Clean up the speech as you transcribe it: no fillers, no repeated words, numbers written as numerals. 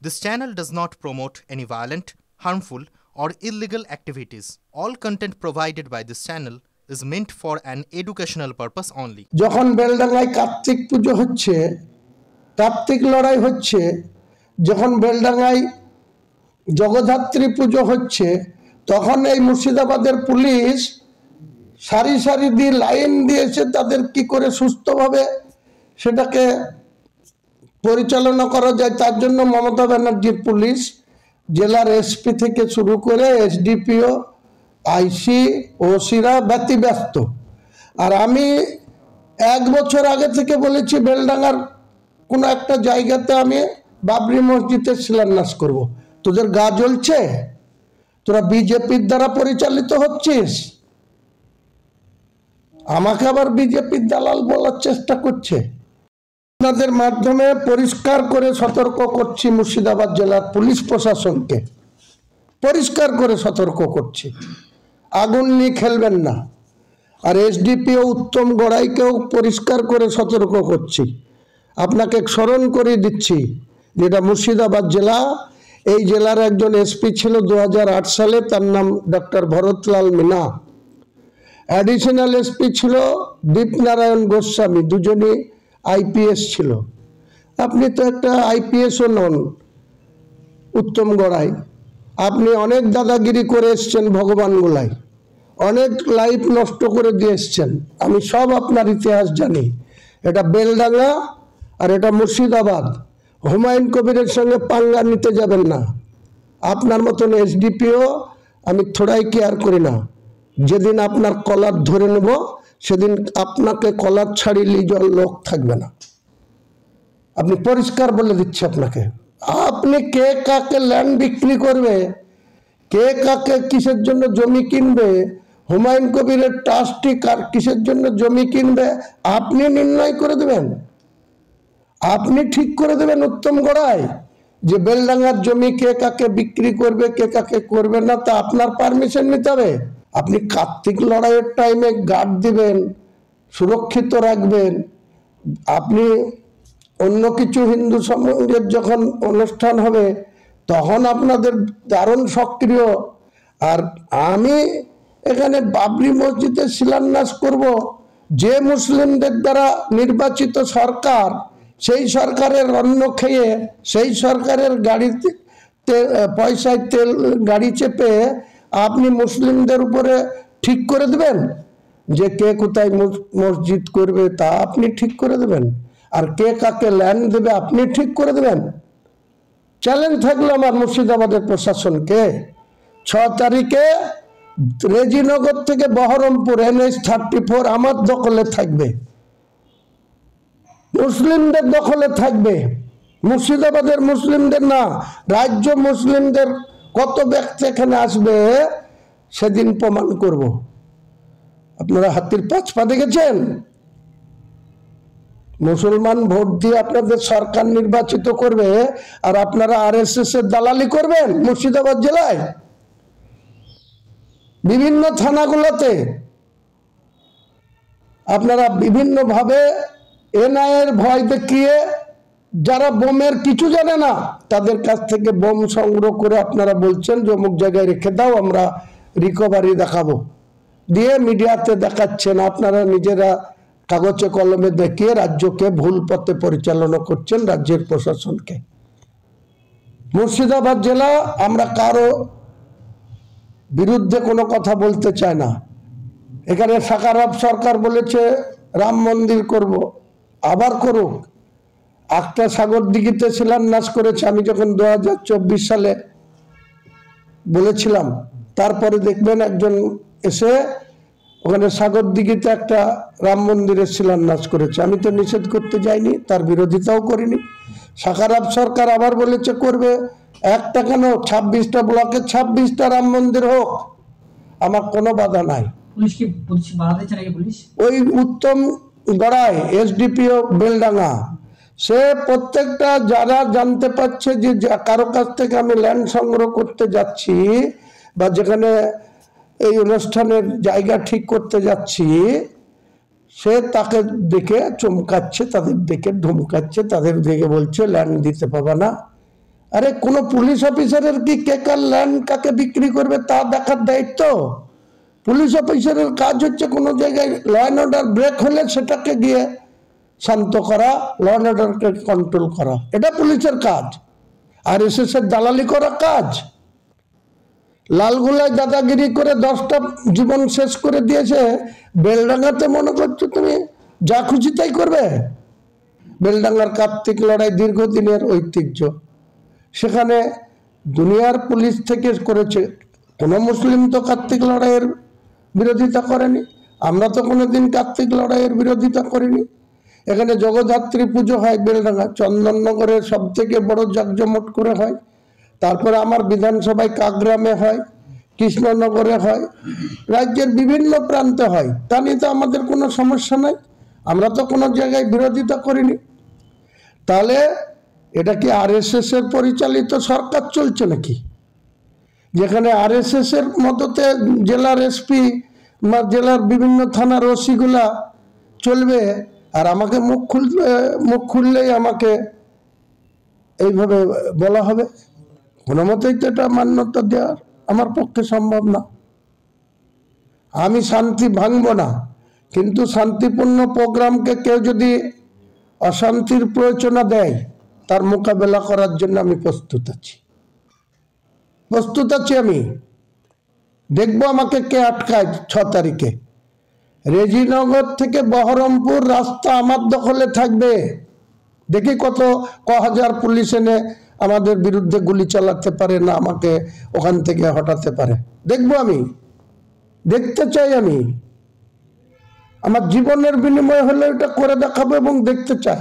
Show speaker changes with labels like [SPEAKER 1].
[SPEAKER 1] This channel does not promote any violent, harmful, or illegal activities. All content provided by this channel is meant for an educational purpose only.
[SPEAKER 2] যখন বেলডাঙ্গায় কার্তিক পুজো হচ্ছে, কার্তিক লড়াই হচ্ছে, যখন বেলডাঙ্গায় জগদ্ধাত্রী পুজো হচ্ছে, তখন এই মুর্শিদাবাদের পুলিশ সারি সারি দিয়ে লাইন দিয়েছে তাদের কি করে সুস্থভাবে সেটাকে পরিচালনা করা যায় তার জন্য মমতা ব্যানার্জির পুলিশ জেলার এসপি থেকে শুরু করে এসডিপিও আইসি ওসিরা ব্যতিব্যস্ত। আর আমি এক বছর আগে থেকে বলেছি বেলডাঙ্গার কোনো একটা জায়গাতে আমি বাবরি মসজিদের শিলান্যাস করব। তোদের গা জ্বলছে? তোরা বিজেপির দ্বারা পরিচালিত হচ্ছিস, আমাকে আবার বিজেপির দালাল বলার চেষ্টা করছে। আপনাদের মাধ্যমে পরিষ্কার করে সতর্ক করছি মুর্শিদাবাদ জেলার পুলিশ প্রশাসনকে, পরিষ্কার করে সতর্ক করছি, আগুন নিয়ে খেলবেন না। আর এসডিপিও উত্তম গড়াইকেও পরিষ্কার করে সতর্ক করছি। আপনাকে স্মরণ করে দিচ্ছি যেটা মুর্শিদাবাদ জেলা, এই জেলার একজন এসপি ছিল 2008 সালে, তার নাম doctor Bharatlal Meena. Additional SP ছিল দীপনারায়ণ গোস্বামী, দুজনই আইপিএস ছিল। আপনি তো একটা আইপিএসও নন উত্তম গড়াই, আপনি অনেক দাদাগিরি করে এসছেন ভগবানগোলায়, অনেক লাইফ নষ্ট করে দিয়ে এসছেন। আমি সব আপনার ইতিহাস জানি। এটা বেলডাঙ্গা আর এটা মুর্শিদাবাদ। হুমায়ুন কবিরের সঙ্গে পাঙ্গা নিতে যাবেন না। আপনার মতন এসডিপিও আমি থোড়াই কেয়ার করি না। যেদিন আপনার কলার ধরে নেব সেদিন আপনাকে কলার ছাড়িয়ে লোক থাকবে না। আপনি পরিষ্কার বলে দিচ্ছি আপনাকে। আপনি কে কাকে ল্যান্ড বিক্রি করবে, কে কাকে কিসের জন্য জমি কিনবে, হুমায়ুন কবিরের ট্রাস্টি কার কিসের জন্য জমি কিনবে, আপনি নির্ণয় করে দেবেন, আপনি ঠিক করে দেবেন উত্তম গড়াই যে বেলডাঙ্গার জমি কে কাকে বিক্রি করবে, কে কাকে করবে না, তা আপনার পারমিশন নিতে হবে। আপনি কার্তিক লড়াইয়ের টাইমে গার্ড দিবেন, সুরক্ষিত রাখবেন। আপনি অন্য কিছু হিন্দু সমাজের যখন অনুষ্ঠান হবে তখন আপনাদের দারুণ সক্রিয়। আর আমি এখানে বাবরি মসজিদে শিলান্যাস করব, যে মুসলিমদের দ্বারা নির্বাচিত সরকার, সেই সরকারের অন্ন খেয়ে, সেই সরকারের গাড়িতে পয়সায় তেল গাড়ি চেপে আপনি মুসলিমদের উপরে ঠিক করে দেবেন যে কে কোথায় মসজিদ করবে, তা আপনি ঠিক করে দেবেন। আর কে কাকে ল্যান্ড দেবে আপনি ঠিক করে দেবেন। চ্যালেঞ্জ থাকলো আমার মুর্শিদাবাদের প্রশাসনকে, 6 তারিখে রেজিনগর থেকে বহরমপুর NH-34 আমার দখলে থাকবে, মুসলিমদের দখলে থাকবে, মুর্শিদাবাদের মুসলিমদের না, রাজ্য মুসলিমদের কত ব্যক্তি এখানে আসবে সেদিন প্রমাণ করব। আপনারা হাতির 5 পা দেখেছেন? মুসলমান ভোট দিয়ে আপনাদের সরকার নির্বাচিত করবে আর আপনারা RSS এর দালালি করবেন মুর্শিদাবাদ জেলায় বিভিন্ন থানাগুলোতে। আপনারা বিভিন্নভাবে NIA এর ভয় দেখিয়ে যারা বোমের কিছু জানে না তাদের কাছ থেকে বোম সংগ্রহ করে আপনারা বলছেন যে অমুক জায়গায় রেখে দাও, আমরা রিকভারি দেখাবো, দিয়ে মিডিয়াতে দেখাচ্ছেন। আপনারা নিজেরা কাগজে কলমে দেখিয়ে রাজ্যকে ভুল পথে পরিচালনা করছেন, রাজ্যের প্রশাসনকে। মুর্শিদাবাদ জেলা আমরা কারো বিরুদ্ধে কোনো কথা বলতে চাই না। এখানে সাকারাব সরকার বলেছে রাম মন্দির করব, আবার করুক। একটা সাগর দিঘিতে শিলান্যাস করেছে আমি যখন 2024 সালে বলেছিলাম, তারপরে দেখবেন একজন এসে ওখানে সাগর দিঘিতে একটা রাম মন্দিরের শিলান্যাস করেছে। আমি তো নিষেধ করতে যাইনি, তার বিরোধিতাও করিনি। সাকারাব সরকার আবার বলেছে করবে, একটা কেন 26টা ব্লকে 26টা রাম মন্দির হোক, আমার কোনো বাধা নাই। ওই উত্তম গড়াই এসডিপিও বেলডাঙ্গা, সে প্রত্যেকটা যারা জানতে পারছে যে কারো কাছ থেকে আমি ল্যান্ড সংগ্রহ করতে যাচ্ছি বা যেখানে এই অনুষ্ঠানের জায়গা ঠিক করতে যাচ্ছি, সে তাকে দেখে চমকাচ্ছে, তাদের দেখে ধমকাচ্ছে, তাদের দেখে বলছে ল্যান্ড দিতে পাবে না, আরে কোনো পুলিশ অফিসারের কি কে কার ল্যান্ড কাকে বিক্রি করবে তা দেখার দায়িত্ব? পুলিশ অফিসারের কাজ হচ্ছে কোনো জায়গায় ল অ্যান্ড অর্ডার ব্রেক হলে সেটাকে গিয়ে শান্ত করা, ল অ্যান্ড অর্ডারকে কন্ট্রোল করা, এটা পুলিশের কাজ। আর এসএস এর দালালি করা কাজ। লালগোলায় দাদাগিরি করে 10টা জীবন শেষ করে দিয়েছে, বেলডাঙ্গাতে মনে করছো তুমি যা খুশি তাই করবে? বেলডাঙ্গার কার্তিক লড়াই দীর্ঘদিনের ঐতিহ্য, সেখানে দুনিয়ার পুলিশ থেকে করেছে, কোনো মুসলিম তো কার্তিক লড়াইয়ের বিরোধিতা করেনি, আমরা তো কোনোদিন কার্তিক লড়াইয়ের বিরোধিতা করিনি। এখানে জগদ্ধাত্রী পুজো হয় বেলডাঙ্গা, চন্দননগরের সব থেকে বড় জাঁকজমট করে হয়। তারপরে আমার বিধানসভায় কাকগ্রামে হয়, কৃষ্ণনগরে হয়, রাজ্যের বিভিন্ন প্রান্তে হয়। তা নিয়ে তো আমাদের কোনো সমস্যা নাই, আমরা তো কোনো জায়গায় বিরোধিতা করিনি। তাহলে এটা কি আরএসএস এর পরিচালিত সরকার চলছে নাকি, যেখানে আরএসএস এর মদতে জেলার এসপি বা জেলার বিভিন্ন থানার ওসিগুলা চলবে, আর আমাকে মুখ খুললেই আমাকে এইভাবে বলা হবে? কোনো মতেই তো এটা মান্যতা দেওয়ার আমার পক্ষে সম্ভব না। আমি শান্তি ভাঙব না, কিন্তু শান্তিপূর্ণ প্রোগ্রামকে কেউ যদি অশান্তির প্রয়োজনা দেয়, তার মোকাবেলা করার জন্য আমি প্রস্তুত আছি। আমি দেখবো আমাকে কে আটকায়। 6 তারিখে রেজিনগর থেকে বহরমপুর রাস্তা আমার দখলে থাকবে, দেখি কত হাজার পুলিশ এনে আমাদের বিরুদ্ধে গুলি চালাতে পারে না আমাকে ওখান থেকে হটাতে পারে, দেখবো। আমি দেখতে চাই, আমি আমার জীবনের বিনিময় হলে এটা করে দেখাবো এবং দেখতে চাই।